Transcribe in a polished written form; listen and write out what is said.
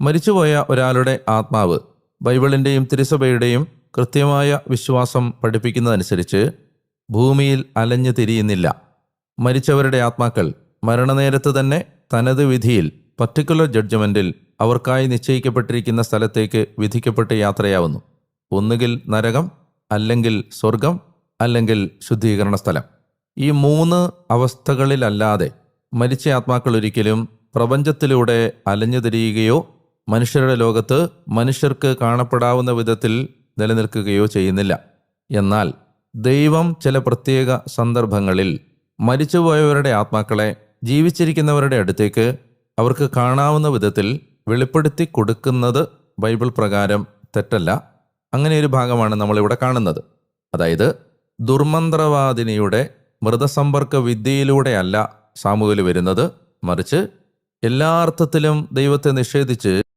മരിച്ചുപോയ ഒരാളുടെ ആത്മാവ് ബൈബിളിൻ്റെയും തിരുസഭയുടെയും കൃത്യമായ വിശ്വാസം പഠിപ്പിക്കുന്നതനുസരിച്ച് ഭൂമിയിൽ അലഞ്ഞു തിരിയുന്നില്ല. മരിച്ചവരുടെ ആത്മാക്കൾ മരണനേരത്ത് തന്നെ തനത് വിധിയിൽ പർട്ടിക്കുലർ ജഡ്ജ്മെൻറ്റിൽ അവർക്കായി നിശ്ചയിക്കപ്പെട്ടിരിക്കുന്ന സ്ഥലത്തേക്ക് വിധിക്കപ്പെട്ട് യാത്രയാവുന്നു. ഒന്നുകിൽ നരകം, അല്ലെങ്കിൽ സ്വർഗം, അല്ലെങ്കിൽ ശുദ്ധീകരണ സ്ഥലം. ഈ 3 അവസ്ഥകളിലല്ലാതെ മരിച്ച ആത്മാക്കൾ ഒരിക്കലും പ്രപഞ്ചത്തിലൂടെ അലഞ്ഞു തിരിയുകയോ മനുഷ്യരുടെ ലോകത്ത് മനുഷ്യർക്ക് കാണപ്പെടാവുന്ന വിധത്തിൽ നിലനിൽക്കുകയോ ചെയ്യുന്നില്ല. എന്നാൽ ദൈവം ചില പ്രത്യേക സന്ദർഭങ്ങളിൽ മരിച്ചുപോയവരുടെ ആത്മാക്കളെ ജീവിച്ചിരിക്കുന്നവരുടെ അടുത്തേക്ക് അവർക്ക് കാണാവുന്ന വിധത്തിൽ വെളിപ്പെടുത്തി കൊടുക്കുന്നത് ബൈബിൾ പ്രകാരം തെറ്റല്ല. അങ്ങനെ ഒരു ഭാഗമാണ് നമ്മളിവിടെ കാണുന്നത്. അതായത് ദുർമന്ത്രവാദിനിയുടെ മൃതസമ്പർക്ക വിദ്യയിലൂടെയല്ല സാമൂഹ്യത്തിൽ വരുന്നത്, മറിച്ച് എല്ലാ അർത്ഥത്തിലും ദൈവത്തെ നിഷേധിച്ച്